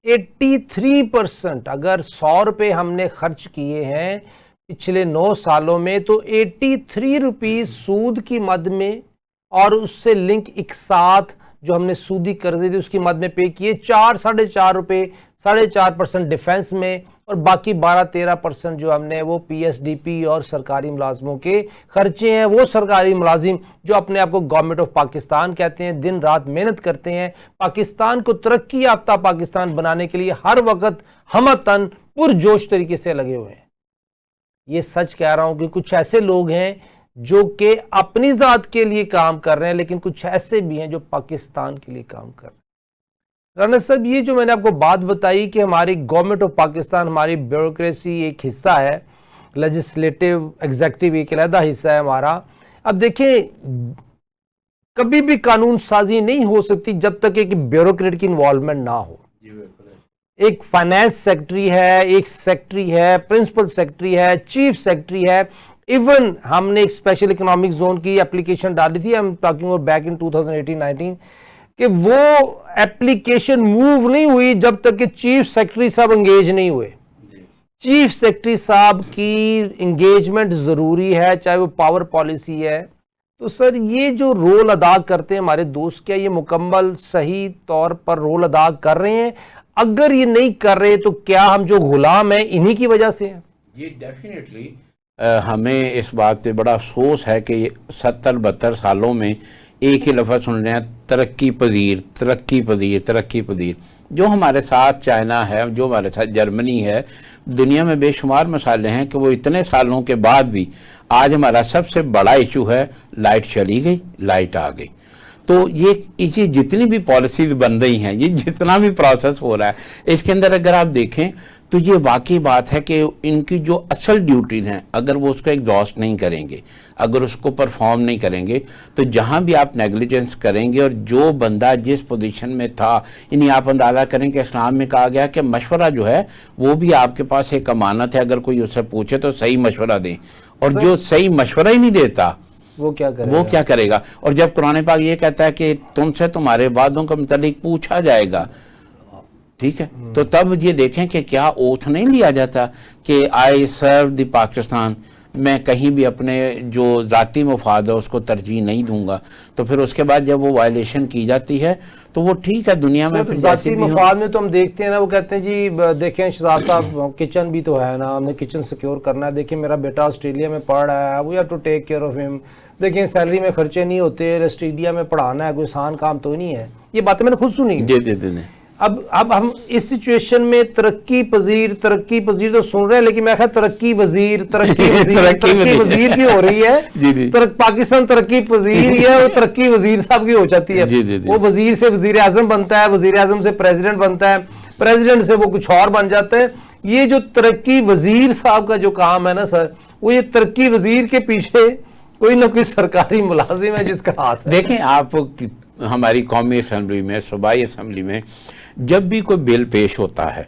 83%، اگر 100 روپے ہم نے خرچ کیے ہیں پچھلے 9 سالوں میں، تو 83 روپیز سود کی مد میں، اور اس سے لنک ایک ساتھ جو ہم نے سودی قرضے دی اس کی مد میں پے کیے 4.5 روپے، 4.5% ڈیفنس میں، اور باقی 12-13% جو ہم نے وہ پی ایس ڈی پی اور سرکاری ملازموں کے خرچے ہیں. وہ سرکاری ملازم جو اپنے آپ کو گورنمنٹ آف پاکستان کہتے ہیں، دن رات محنت کرتے ہیں پاکستان کو ترقی یافتہ پاکستان بنانے کے لیے، ہر وقت ہمتن پرجوش طریقے سے لگے ہوئے ہیں. یہ سچ کہہ رہا ہوں کہ کچھ ایسے لوگ ہیں جو کہ اپنی ذات کے لیے کام کر رہے ہیں، لیکن کچھ ایسے بھی ہیں جو پاکستان کے لیے کام کر رہے ہیں. رانا صاحب، یہ جو میں نے آپ کو بات بتائی کہ ہماری گورنمنٹ آف پاکستان، ہماری بیوروکریسی ایک حصہ ہے، لیجسلیٹو ایگزیکٹو ایک علیحدہ حصہ ہے ہمارا. اب دیکھیں، کبھی بھی قانون سازی نہیں ہو سکتی جب تک ایک بیوروکریٹ کی انوالومنٹ نہ ہو. ایک فائنانس سیکٹری ہے، ایک سیکٹری ہے، پرنسپل سیکٹری ہے، چیف سیکٹری ہے. ایون ہم نے ایک اسپیشل اکنامک زون کی اپلیکیشن ڈالی تھی، ہم ٹاکنگ اباؤٹ بیک ان 2018-19، کہ وہ ایپلیکیشن موو نہیں ہوئی جب تک کہ چیف سیکٹری صاحب انگیج نہیں ہوئے. چیف سیکٹری صاحب کی انگیجمنٹ ضروری ہے، چاہے وہ پاور پالیسی ہے. تو سر یہ جو رول ادا کرتے ہیں ہمارے دوست، کیا یہ مکمل صحیح طور پر رول ادا کر رہے ہیں؟ اگر یہ نہیں کر رہے تو کیا ہم جو غلام ہیں انہی کی وجہ سے ہیں؟ یہ ڈیفینیٹلی ہمیں اس بات پہ بڑا افسوس ہے کہ 70-72 سالوں میں ایک ہی لفظ سن رہے ہیں، ترقی پذیر، ترقی پذیر، ترقی پذیر. جو ہمارے ساتھ چائنا ہے، جو ہمارے ساتھ جرمنی ہے، دنیا میں بے شمار مسائل ہیں کہ وہ اتنے سالوں کے بعد بھی آج ہمارا سب سے بڑا ایشو ہے لائٹ چلی گئی، لائٹ آ گئی. تو یہ جتنی بھی پالیسیز بن رہی ہیں، یہ جتنا بھی پروسیس ہو رہا ہے، اس کے اندر اگر آپ دیکھیں تو یہ واقعی بات ہے کہ ان کی جو اصل ڈیوٹیز ہیں اگر وہ اس کو ایگزاسٹ نہیں کریں گے، اگر اس کو پرفارم نہیں کریں گے، تو جہاں بھی آپ نیگلیجنس کریں گے، اور جو بندہ جس پوزیشن میں تھا، یعنی آپ اندازہ کریں کہ اسلام میں کہا گیا کہ مشورہ جو ہے وہ بھی آپ کے پاس ایک امانت ہے، اگر کوئی اس سے پوچھے تو صحیح مشورہ دیں، اور جو صحیح مشورہ ہی نہیں دیتا وہ کیا کرے گا؟ اور جب قرآن پاک یہ کہتا ہے کہ تم سے تمہارے وعدوں کا متعلق پوچھا جائے گا، ٹھیک ہے، تو تب یہ دیکھیں کہ کیا اوتھ نہیں لیا جاتا کہ آئی سرو دی پاکستان، میں کہیں بھی اپنے جو ذاتی مفاد ہے اس کو ترجیح نہیں دوں گا. تو پھر اس کے بعد جب وہ وائلیشن کی جاتی ہے تو وہ ٹھیک ہے دنیا میں ذاتی مفاد میں تو ہم دیکھتے ہیں نا، وہ کہتے ہیں جی دیکھیں شہزاد صاحب کچن بھی تو ہے نا، ہم نے کچن سیکیور کرنا ہے، دیکھیں میرا بیٹا آسٹریلیا میں پڑھ رہا ہے، we have to take care of ہم، دیکھیں سیلری میں خرچے نہیں ہوتے، آسٹریلیا میں پڑھانا ہے کوئی آسان کام تو نہیں ہے. یہ باتیں میں نے خود سنی. اب ہم اس سچویشن میں ترقی پذیر تو سن رہے ہیں، لیکن میں خیال ترقی وزیر بھی ہو رہی ہے. پاکستان ترقی پذیر ہی ہے، وہ ترقی وزیر صاحب کی ہو جاتی ہے. وہ وزیر سے وزیر اعظم بنتا ہے، وزیر اعظم سے پریزیڈنٹ بنتا ہے، پریزیڈنٹ سے وہ کچھ اور بن جاتا ہے. یہ جو ترقی وزیر صاحب کا جو کام ہے نا سر، وہ یہ ترقی وزیر کے پیچھے کوئی نہ کوئی سرکاری ملازم ہے جس کا ہاتھ ہے. دیکھیں آپ ہماری قومی اسمبلی میں، صوبائی اسمبلی میں جب بھی کوئی بل پیش ہوتا ہے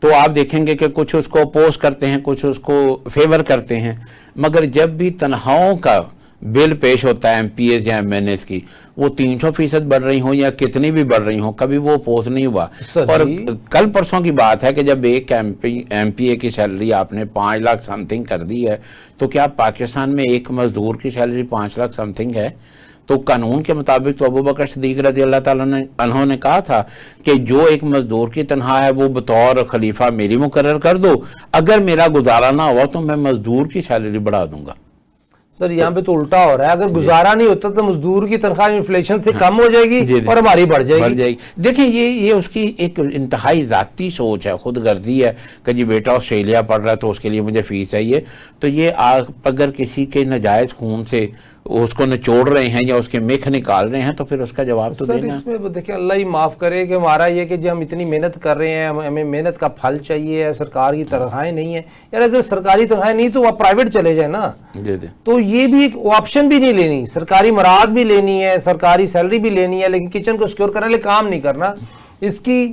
تو آپ دیکھیں گے کہ کچھ اس کو اپوز کرتے ہیں، کچھ اس کو فیور کرتے ہیں، مگر جب بھی تنخواہوں کا بل پیش ہوتا ہے ایم پی ایز یا ایم این ایز کی، وہ 300% بڑھ رہی ہوں یا کتنی بھی بڑھ رہی ہوں، کبھی وہ اپوز نہیں ہوا. اور کل پرسوں کی بات ہے کہ جب ایک ایم پی اے کی سیلری آپ نے 5 لاکھ سم تھنگ کر دی ہے، تو کیا پاکستان میں ایک مزدور کی سیلری 5 لاکھ سم تھنگ ہے؟ تو قانون کے مطابق تو ابو بکر صدیق رضی اللہ تعالیٰ عنہ نے کہا تھا کہ جو ایک مزدور کی تنخواہ ہے وہ بطور خلیفہ میری مقرر کر دو، اگر میرا گزارا نہ ہوا تو میں مزدور کی سیلری بڑھا دوں گا. سر یہاں پہ تو الٹا ہو رہا ہے، اگر گزارا نہیں ہوتا تو مزدور کی تنخواہ انفلیشن سے کم ہو جائے گی اور ہماری بڑھ جائے گی. دیکھیں یہ اس کی ایک انتہائی ذاتی سوچ ہے، خود غرضی ہے کہ جی بیٹا آسٹریلیا پڑھ رہا ہے تو اس کے لیے مجھے فیس چاہیے. تو یہ اگر کسی کے ناجائز خون سے اس کو نچوڑ رہے ہیں یا اس کے میخ نکال رہے ہیں تو پھر اس کا جواب تو دینا. اس میں دیکھیں اللہ ہی معاف کرے کہ ہمارا یہ کہ جب ہم اتنی محنت کر رہے ہیں، ہمیں محنت کا پھل چاہیے، سرکار کی تنخواہیں نہیں ہیں. یار اگر سرکاری تنخواہیں نہیں تو آپ پرائیویٹ چلے جائیں نا. تو یہ بھی ایک آپشن بھی نہیں لینی، سرکاری مراد بھی لینی ہے، سرکاری سیلری بھی لینی ہے، لیکن کچن کو سیکیور کرنے لئے کام نہیں کرنا. اس کی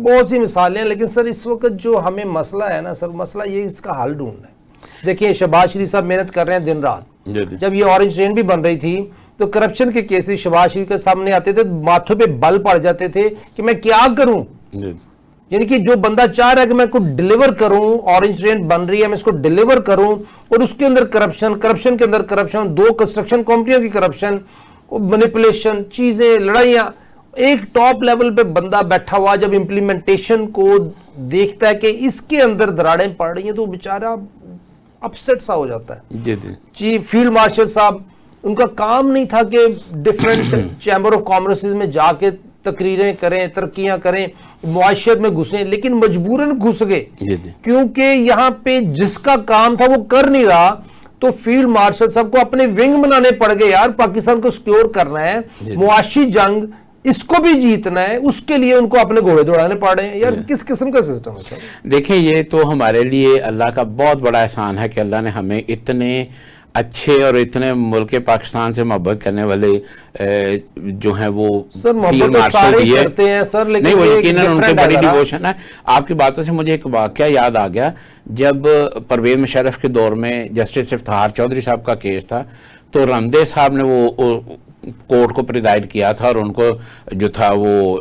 بہت سی مثالیں ہیں، لیکن سر اس وقت جو ہمیں مسئلہ ہے نا سر، مسئلہ یہ اس کا حل ڈھونڈنا ہے. دیکھیں شہباز شریف صاحب محنت کر رہے ہیں دن رات. جب یہ اورنج ٹرین بھی بن رہی تھی تو کرپشن کے کیسز شہباز شریف کے سامنے آتے تھے، ماتھوں پہ بل پڑ جاتے تھے کہ میں کیا کروں. یعنی کہ جو بندہ چاہ رہا ہے کہ میں کو ڈیلیور کروں، اورنج ٹرین بن رہی ہے میں اس کو ڈیلیور کروں، اور اس کے اندر کرپشن کے اندر کرپشن، 2 کنسٹرکشن کمپنیوں کی کرپشن، مینیپولیشن، چیزیں، لڑائیاں. ایک ٹاپ لیول پہ بندہ بیٹھا ہوا جب امپلیمنٹیشن کو دیکھتا ہے کہ اس کے اندر دراڑیں پڑ رہی ہیں تو بیچارہ اپسیٹ سا ہو جاتا ہے. چیف فیلڈ مارشل صاحب، ان کا کام نہیں تھا کہ ڈیفرنٹ چیمبر آف کامرسز میں جا کے تقریریں کریں، ترقیاں کریں، معاشیت میں گھسیں، لیکن مجبوراً گھس گئے کیونکہ یہاں پہ جس کا کام تھا وہ کر نہیں رہا. تو فیلڈ مارشل صاحب کو اپنے ونگ بنانے پڑ گئے. یار پاکستان کو سیکیور کرنا ہے، معاشی جنگ اس کو بھی جیتنا ہے، اس کے لیے ان کو اپنے گھوڑے دوڑانے پڑ رہے ہیں. یار کس قسم کا سسٹم ہے سر؟ دیکھیں یہ تو ہمارے لیے اللہ کا بہت بڑا احسان ہے کہ اللہ نے ہمیں اتنے اچھے اور اتنے ملک پاکستان سے محبت کرنے والے جو ہیں وہ فیلڈ مارشل بھی ہے. نہیں وہ یقیناً ان کی بڑی ڈیووشن ہے. آپ کی باتوں سے مجھے ایک واقعہ یاد آ گیا. جب پرویز مشرف کے دور میں جسٹس افتخار چودھری صاحب کا کیس تھا تو رمدے صاحب نے وہ کورٹ کو پریزائڈ کیا تھا اور ان کو جو تھا وہ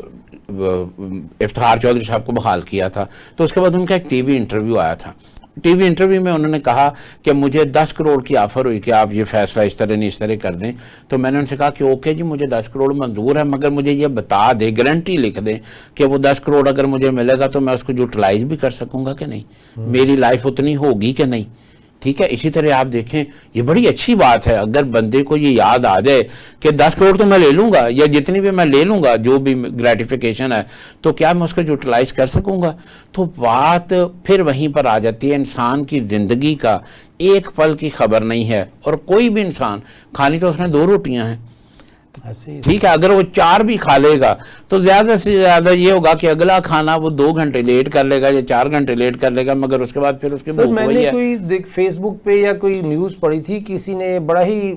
افتخار چودھری صاحب کو بحال کیا تھا. تو اس کے بعد ان کا ایک ٹی وی انٹرویو آیا تھا. ٹی وی انٹرویو میں انہوں نے کہا کہ مجھے 10 کروڑ کی آفر ہوئی کہ آپ یہ فیصلہ اس طرح نہیں اس طرح کر دیں. تو میں نے ان سے کہا کہ اوکے جی مجھے 10 کروڑ منظور ہے، مگر مجھے یہ بتا دے، گارنٹی لکھ دیں کہ وہ 10 کروڑ اگر مجھے ملے گا تو میں اس کو یوٹیلائز بھی کر سکوں گا کہ نہیں، میری لائف اتنی ہوگی کہ نہیں. ٹھیک ہے. اسی طرح آپ دیکھیں یہ بڑی اچھی بات ہے اگر بندے کو یہ یاد آ جائے کہ 10 کروڑ تو میں لے لوں گا یا جتنی بھی میں لے لوں گا جو بھی گریٹیفیکیشن ہے تو کیا میں اس کو یوٹیلائز کر سکوں گا. تو بات پھر وہیں پر آ جاتی ہے. انسان کی زندگی کا ایک پل کی خبر نہیں ہے، اور کوئی بھی انسان، کھانی تو اس نے 2 روٹیاں ہیں. ایسے ہی ٹھیک ہے، اگر وہ 4 بھی کھا لے گا تو زیادہ سے زیادہ یہ ہوگا کہ اگلا کھانا وہ 2 گھنٹے لیٹ کر لے گا یا 4 گھنٹے لیٹ کر لے گا، مگر اس کے بعد پھر اس کی سر بھوک میں وہی نے ہے۔ کوئی فیس بک پہ یا کوئی نیوز پڑھی تھی، کسی نے بڑا ہی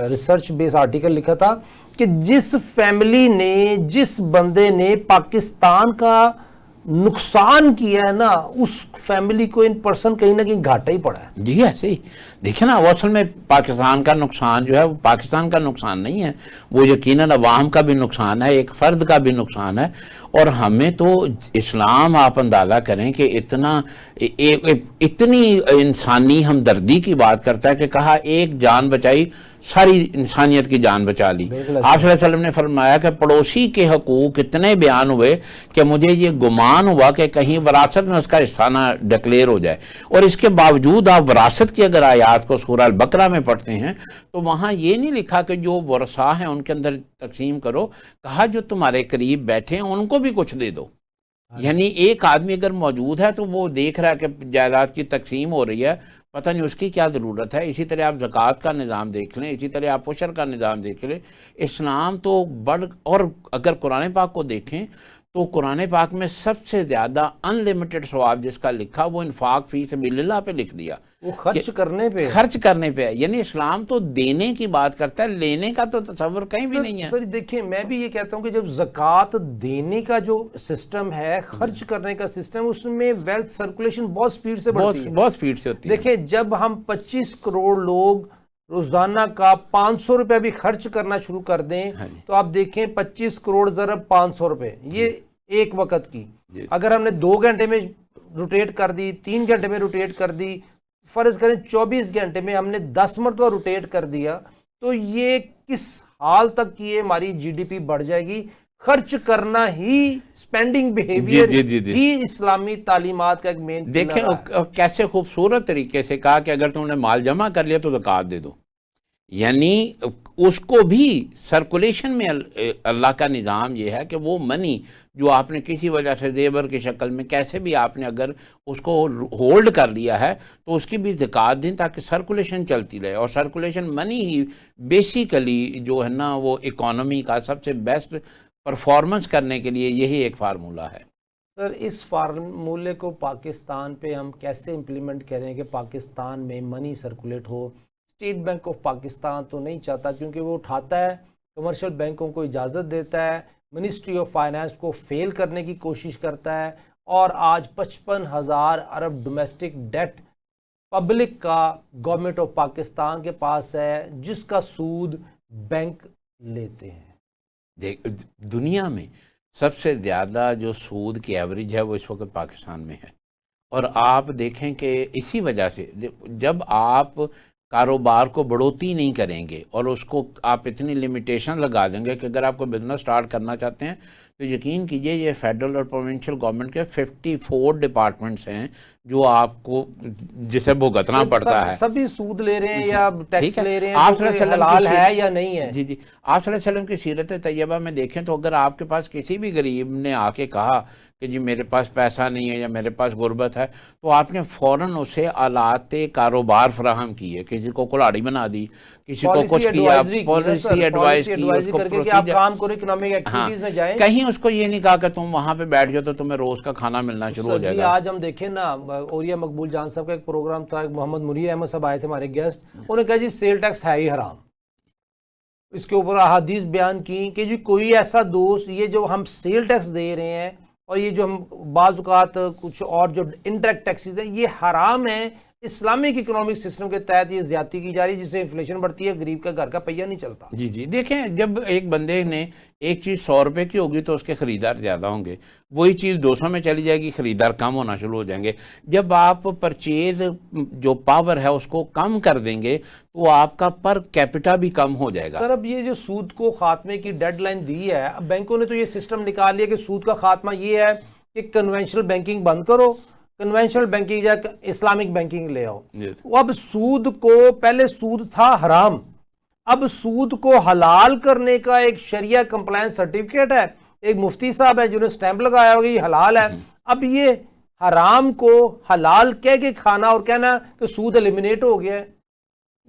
ریسرچ بیس آرٹیکل لکھا تھا کہ جس فیملی نے، جس بندے نے پاکستان کا نقصان کیا ہے نا، اس فیملی کو ان پرسن کہیں نہ کہیں گھاٹا ہی پڑا ہے۔ جی ایسے ہی دیکھیں نا، وہ اصل میں پاکستان کا نقصان جو ہے وہ پاکستان کا نقصان نہیں ہے، وہ یقیناً عوام کا بھی نقصان ہے، ایک فرد کا بھی نقصان ہے۔ اور ہمیں تو اسلام آپ اندازہ کریں کہ اتنی انسانی ہمدردی کی بات کرتا ہے کہ کہا ایک جان بچائی ساری انسانیت کی جان بچا لی۔ بالکل آپ صلی اللہ علیہ وسلم نے فرمایا کہ پڑوسی کے حقوق اتنے بیان ہوئے کہ مجھے یہ گمان ہوا کہ کہیں وراثت میں اس کا حصہ نہ ڈکلیئر ہو جائے، اور اس کے باوجود آپ وراثت کی اگر آیات کو سورہ البقرہ میں پڑھتے ہیں تو وہاں یہ نہیں لکھا کہ جو ورثاء ہیں ان کے اندر تقسیم کرو، کہا جو تمہارے قریب بیٹھے ہیں ان کو بھی کچھ دے دو۔ یعنی ایک آدمی اگر موجود ہے تو وہ دیکھ رہا ہے کہ جائیداد کی تقسیم ہو رہی ہے، پتہ نہیں اس کی کیا ضرورت ہے۔ اسی طرح آپ زکوٰۃ کا نظام دیکھ لیں، اسی طرح آپ عشر کا نظام دیکھ لیں۔ اسلام تو اور اگر قرآن پاک کو دیکھیں تو قرآن پاک میں سب سے زیادہ ان لمیٹڈ ثواب جس کا لکھا وہ انفاق فی سبیل اللہ پہ لکھ دیا، وہ خرچ کرنے پہ، خرچ کرنے پہ ہے۔ یعنی اسلام تو دینے کی بات کرتا ہے، لینے کا تو تصور کہیں بھی نہیں ہے۔ سر دیکھیں میں بھی یہ کہتا ہوں کہ جب زکوٰۃ دینے کا جو سسٹم ہے، خرچ کرنے کا سسٹم، اس میں ویلتھ سرکولیشن بہت سپیڈ سے بڑھتی ہے، بہت سپیڈ سے ہوتی ہے۔ دیکھیں جب ہم 25 کروڑ لوگ روزانہ کا 500 روپے بھی خرچ کرنا شروع کر دیں تو آپ دیکھیں 25 کروڑ ضرب 500 روپے، یہ ایک وقت کی، اگر ہم نے 2 گھنٹے میں روٹیٹ کر دی، 3 گھنٹے میں روٹیٹ کر دی، فرض کریں 24 گھنٹے میں ہم نے 10 مرتبہ روٹیٹ کر دیا، تو یہ کس حال تک کی یہ ہماری جی ڈی پی بڑھ جائے گی۔ خرچ کرنا ہی، اسپینڈنگ بیہیویئر ہی اسلامی تعلیمات کا ایک مین پلر ہے۔ دیکھیں کیسے خوبصورت طریقے سے کہا کہ اگر تم نے مال جمع کر لیا تو زکوٰۃ دے دو، یعنی اس کو بھی سرکولیشن میں اللہ کا نظام یہ ہے کہ وہ منی جو آپ نے کسی وجہ سے زیور کی شکل میں کیسے بھی آپ نے اگر اس کو ہولڈ کر لیا ہے تو اس کی بھی زکوٰۃ دیں تاکہ سرکولیشن چلتی رہے۔ اور سرکولیشن منی ہی بیسیکلی جو ہے نا وہ اکانومی کا سب سے بیسٹ پرفارمنس کرنے کے لیے یہی ایک فارمولہ ہے۔ سر اس فارمولے کو پاکستان پہ ہم کیسے امپلیمنٹ کریں کہ پاکستان میں منی سرکولیٹ ہو؟ اسٹیٹ بینک آف پاکستان تو نہیں چاہتا کیونکہ وہ اٹھاتا ہے، کمرشل بینکوں کو اجازت دیتا ہے، منسٹری آف فائنانس کو فیل کرنے کی کوشش کرتا ہے، اور آج 55,000 ارب ڈومیسٹک ڈیٹ پبلک کا گورنمنٹ آف پاکستان کے پاس ہے، جس کا سود بینک لیتے ہیں۔ دنیا میں سب سے زیادہ جو سود کی ایوریج ہے وہ اس وقت پاکستان میں ہے، اور آپ دیکھیں کہ اسی وجہ سے جب آپ کاروبار کو بڑھوتی نہیں کریں گے اور اس کو آپ اتنی لمیٹیشن لگا دیں گے کہ اگر آپ کو بزنس سٹارٹ کرنا چاہتے ہیں تو یقین کیجئے یہ فیڈرل اور پروونشل گورنمنٹ کے 54 ڈپارٹمنٹس ہیں جو آپ کو جسے بھگتنا پڑتا ہے۔ سبھی سود لے رہے ہیں یا ٹیکس لے رہے ہیں، آپ صلی اللہ علیہ وسلم حلال ہے یا نہیں ہے؟ جی آپ صلی اللہ علیہ وسلم کی سیرت طیبہ میں دیکھیں تو اگر آپ کے پاس کسی بھی غریب نے آ کے کہا کہ جی میرے پاس پیسہ نہیں ہے یا میرے پاس غربت ہے تو آپ نے فوراً اسے آلات کاروبار فراہم کیے، کسی کو کلاڑی بنا دی، کسی کو کچھ کیا، پالیسی ایڈوائز کی، اس کو پروسیجر، کہیں اس کو یہ نہیں کہا کہ تم وہاں پہ بیٹھ جاؤ تو تمہیں روز کا کھانا ملنا شروع ہو جائے گا۔ آج ہم دیکھیں نا، اوریہ مقبول جان صاحب کا ایک پروگرام تھا، محمد منیر احمد صاحب آئے تھے ہمارے گیسٹ، انہوں نے کہا جی سیل ٹیکس ہے ہی حرام، اس کے اوپر احادیث بیان کی کہ جی کوئی ایسا دوست، یہ جو ہم سیل ٹیکس دے رہے ہیں اور یہ جو ہم بعض اوقات کچھ اور جو انڈائریکٹ ٹیکسز ہیں یہ حرام ہیں، اسلامک اکنامک سسٹم کے تحت یہ زیادتی کی جا رہی ہے، جس سے انفلیشن بڑھتی ہے، غریب کا گھر کا پہیہ نہیں چلتا۔ جی دیکھیں جب ایک بندے نے ایک چیز 100 روپے کی ہوگی تو اس کے خریدار زیادہ ہوں گے، وہی چیز 200 میں چلی جائے گی، خریدار کم ہونا شروع ہو جائیں گے۔ جب آپ پرچیز جو پاور ہے اس کو کم کر دیں گے تو آپ کا پر کیپٹا بھی کم ہو جائے گا۔ سر اب یہ جو سود کو خاتمے کی ڈیڈ لائن دی ہے، اب بینکوں نے تو یہ سسٹم نکال لیا کہ سود کا خاتمہ یہ ہے کہ کنونشنل بینکنگ بند کرو، کنونشنل بینکنگ یا اسلامک بینکنگ لے آؤ۔ اب سود کو، پہلے سود تھا حرام، اب سود کو حلال کرنے کا ایک شریعہ کمپلائنس سرٹیفکیٹ ہے، ایک مفتی صاحب ہے جنہوں نے سٹیمپ لگایا ہوگا یہ حلال ہے، اب یہ حرام کو حلال کہہ کے کھانا اور کہنا کہ سود ایلیمنیٹ ہو گیا ہے،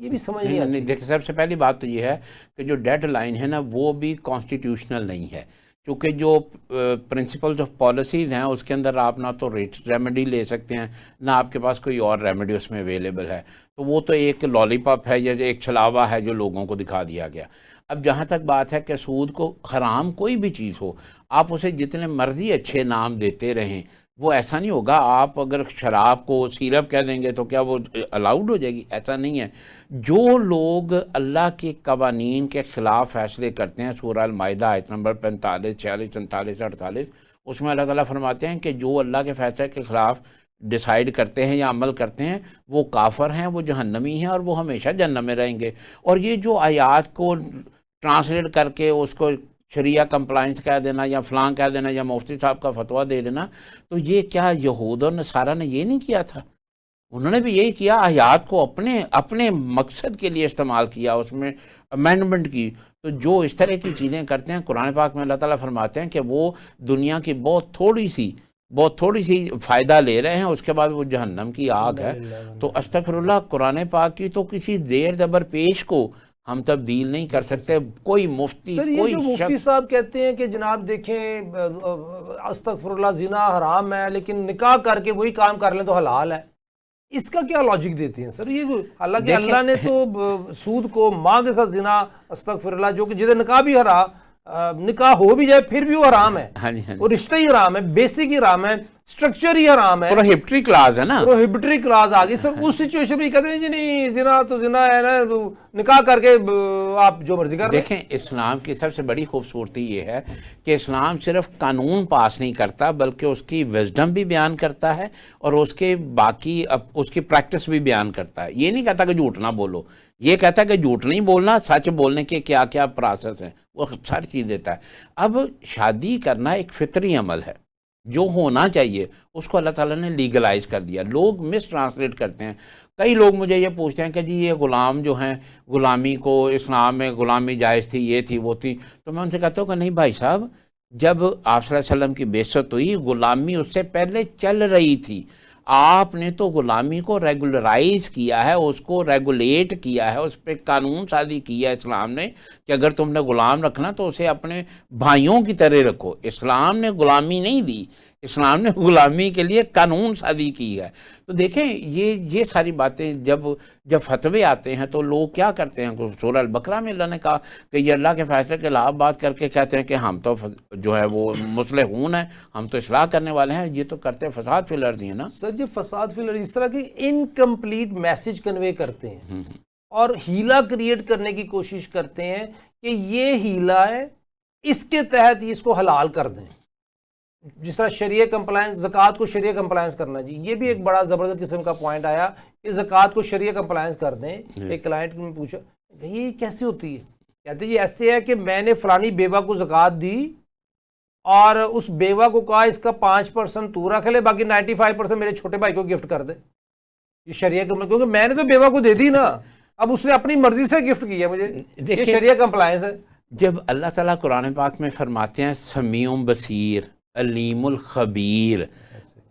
یہ بھی سمجھ نہیں آتی. دیکھیں سب سے پہلی بات تو یہ ہے کہ جو ڈیڈ لائن ہے نا وہ بھی کانسٹیٹیوشنل نہیں ہے، چونکہ جو پرنسپلز آف پالیسیز ہیں اس کے اندر آپ نہ تو ریمیڈی لے سکتے ہیں، نہ آپ کے پاس کوئی اور ریمیڈی اس میں اویلیبل ہے، تو وہ تو ایک لالی پاپ ہے یا ایک چھلاوا ہے جو لوگوں کو دکھا دیا گیا. اب جہاں تک بات ہے کہ سود کو حرام کوئی بھی چیز ہو آپ اسے جتنے مرضی اچھے نام دیتے رہیں، وہ ایسا نہیں ہوگا. آپ اگر شراب کو سیرپ کہہ دیں گے تو کیا وہ الاؤڈ ہو جائے گی؟ ایسا نہیں ہے. جو لوگ اللہ کے قوانین کے خلاف فیصلے کرتے ہیں، سورہ المائدہ آیت نمبر 45، 46، 47، 48، اس میں اللہ تعالیٰ فرماتے ہیں کہ جو اللہ کے فیصلے کے خلاف ڈیسائیڈ کرتے ہیں یا عمل کرتے ہیں وہ کافر ہیں، وہ جہنمی ہیں اور وہ ہمیشہ جہنم میں رہیں گے. اور یہ جو آیات کو ٹرانسلیٹ کر کے اس کو شریعہ کمپلائنس کہہ دینا یا فلاں کہہ دینا یا مفتی صاحب کا فتویٰ دے دینا، تو یہ کیا یہود اور نصارہ نے یہ نہیں کیا تھا؟ انہوں نے بھی یہی کیا، آیات کو اپنے مقصد کے لیے استعمال کیا، اس میں امینڈمنٹ کی. تو جو اس طرح کی چیزیں کرتے ہیں، قرآن پاک میں اللہ تعالیٰ فرماتے ہیں کہ وہ دنیا کی بہت تھوڑی سی فائدہ لے رہے ہیں، اس کے بعد وہ جہنم کی آگ ہے. تو استغفر اللہ، قرآن پاک کی تو کسی زیر زبر پیش کو ہم تبدیل نہیں کر سکتے. کوئی مفتی، سر یہ جو مفتی صاحب کہتے ہیں کہ جناب دیکھیں استغفر اللہ زنا حرام ہے لیکن نکاح کر کے وہی کام کر لیں تو حلال ہے، اس کا کیا لاجک دیتے ہیں سر؟ یہ حالانکہ اللہ نے تو سود کو ماں کے ساتھ زنا استغفر اللہ جو کہ جدے نکاح بھی حرام، نکاح ہو بھی جائے پھر بھی وہ حرام ہے، وہ رشتہ ہی حرام ہے، بیسک ہی حرام ہے، سٹرکچر ہی حرام ہے، پروہیبٹری کلاز ہے نا، پروہیبٹری کلاز آ گئی. سر اس سچویشن میں کہتے ہیں جی نہیں زنا تو زنا ہے نا، نکاح کر کے آپ جو مرضی کر. دیکھیں اسلام کی سب سے بڑی خوبصورتی یہ ہے کہ اسلام صرف قانون پاس نہیں کرتا بلکہ اس کی وزڈم بھی بیان کرتا ہے اور اس کے باقی اس کی پریکٹس بھی بیان کرتا ہے. یہ نہیں کہتا کہ جھوٹ نہ بولو، یہ کہتا ہے کہ جھوٹ نہیں بولنا، سچ بولنے کے کیا کیا پروسیس ہیں وہ ساری چیز دیتا ہے. اب شادی کرنا ایک فطری عمل ہے، جو ہونا چاہیے اس کو اللہ تعالیٰ نے لیگلائز کر دیا. لوگ مس ٹرانسلیٹ کرتے ہیں. کئی لوگ مجھے یہ پوچھتے ہیں کہ جی یہ غلام جو ہیں، غلامی کو اسلام میں غلامی جائز تھی، یہ تھی وہ تھی. تو میں ان سے کہتا ہوں کہ نہیں بھائی صاحب، جب آپ صلی اللہ علیہ وسلم کی بعثت ہوئی غلامی اس سے پہلے چل رہی تھی. آپ نے تو غلامی کو ریگولرائز کیا ہے، اس کو ریگولیٹ کیا ہے، اس پہ قانون سازی کی ہے اسلام نے کہ اگر تم نے غلام رکھنا تو اسے اپنے بھائیوں کی طرح رکھو. اسلام نے غلامی نہیں دی، اسلام نے غلامی کے لیے قانون سازی کی ہے. تو دیکھیں یہ ساری باتیں جب فتوے آتے ہیں تو لوگ کیا کرتے ہیں. سورہ البقرہ میں اللہ نے کہا کہ یہ اللہ کے فیصلے کے خلاف بات کر کے کہتے ہیں کہ ہم تو جو ہے وہ مصلحون ہیں، ہم تو اصلاح کرنے والے ہیں. یہ تو کرتے فساد فی الارض ہیں نا سر. جی فساد فی الارض اس طرح کی انکمپلیٹ میسج کنوے کرتے ہیں اور ہیلا کریٹ کرنے کی کوشش کرتے ہیں کہ یہ ہیلا ہے، اس کے تحت اس کو حلال کر دیں. جس طرح شریعہ کمپلائنس، زکوٰۃ کو شریعہ کمپلائنس کرنا، جی یہ بھی ایک بڑا زبردست قسم کا پوائنٹ آیا کہ زکوٰۃ کو شریعہ کمپلائنس کر دیں. ایک کلائنٹ نے پوچھا یہ کیسے ہوتی ہے؟ کہتے جی ایسے ہے کہ میں نے فلانی بیوہ کو زکوٰۃ دی اور اس بیوہ کو کہا اس کا 5% تو رکھ لے، باقی 95% میرے چھوٹے بھائی کو گفٹ کر دے. یہ شریعہ کمپلائنس، کیونکہ میں نے تو بیوہ کو دے دی نا، اب اس نے اپنی مرضی سے گفٹ کیا مجھے، یہ شریعہ کمپلائنس ہے. جب اللہ تعالیٰ قرآن پاک میں فرماتے ہیں سمیع بصیر علیم الخبیر،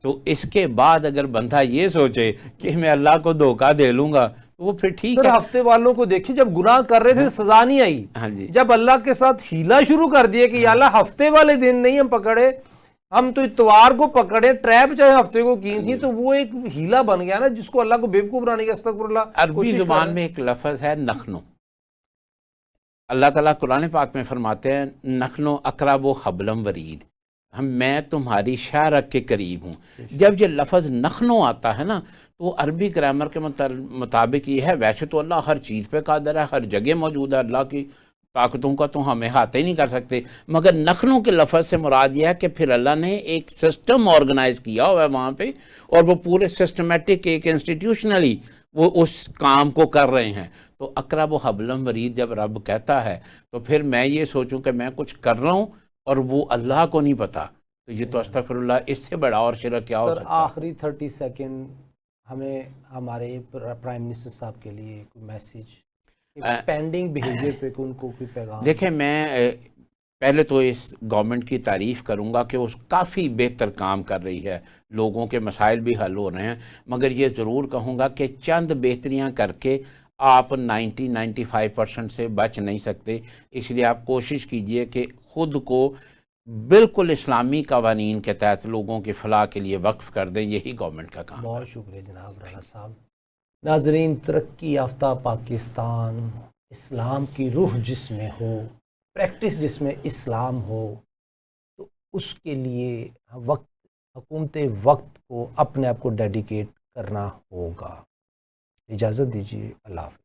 تو اس کے بعد اگر بندہ یہ سوچے کہ میں اللہ کو دھوکہ دے لوں گا تو وہ پھر ٹھیک ہے. ہفتے والوں کو دیکھیں جب گناہ کر رہے تھے سزا نہیں آئی. ہاں جی. جب اللہ کے ساتھ ہیلا شروع کر دیا کہ یا اللہ ہفتے والے دن نہیں ہم پکڑے، ہم تو اتوار کو پکڑے، ٹریپ چاہے ہفتے کو کی تھی، تو وہ ایک ہیلا بن گیا نا جس کو اللہ کو بیوقوف بنانے کا. استغفر اللہ. عربی زبان میں ایک لفظ ہے نخنو. اللہ تعالیٰ قرآن پاک میں فرماتے ہیں نخنو اقرب و حبلم ورید، میں تمہاری شارک کے قریب ہوں. جب یہ لفظ نخنو آتا ہے نا تو عربی گرامر کے مطابق یہ ہے، ویسے تو اللہ ہر چیز پہ قادر ہے، ہر جگہ موجود ہے، اللہ کی طاقتوں کا تو ہمیں احاطہ ہی نہیں کر سکتے، مگر نخنوں کے لفظ سے مراد یہ ہے کہ پھر اللہ نے ایک سسٹم آرگنائز کیا ہوا ہے وہاں پہ، اور وہ پورے سسٹمیٹک ایک انسٹیٹیوشنلی وہ اس کام کو کر رہے ہیں. تو اقرب و حبلم ورید جب رب کہتا ہے تو پھر میں یہ سوچوں کہ میں کچھ کر رہا ہوں اور وہ اللہ کو نہیں پتا، تو یہ تو استغفر اللہ، اس سے بڑا اور شرک کیا ہو سکتا ہے. آخری 30 سیکنڈ ہمیں ہمارے پرائم منسٹر صاحب کے لیے کوئی میسیج ایکسپینڈنگ بیہیویئر پہ ان کو کوئی پیغام. دیکھیں میں پہلے تو اس گورنمنٹ کی تعریف کروں گا کہ وہ کافی بہتر کام کر رہی ہے، لوگوں کے مسائل بھی حل ہو رہے ہیں، مگر یہ ضرور کہوں گا کہ چند بہتریاں کر کے آپ 90-95% سے بچ نہیں سکتے، اس لیے آپ کوشش کیجئے کہ خود کو بالکل اسلامی قوانین کے تحت لوگوں کی فلاح کے لیے وقف کر دیں، یہی گورنمنٹ کا کام بہت ہے۔ شکریہ جناب رانا صاحب۔ ناظرین، ترقی یافتہ پاکستان، اسلام کی روح جس میں ہو، پریکٹس جس میں اسلام ہو، تو اس کے لیے حکومت وقت کو اپنے آپ کو ڈیڈیکیٹ کرنا ہوگا۔ اجازت دیجیے، اللہ حافظ۔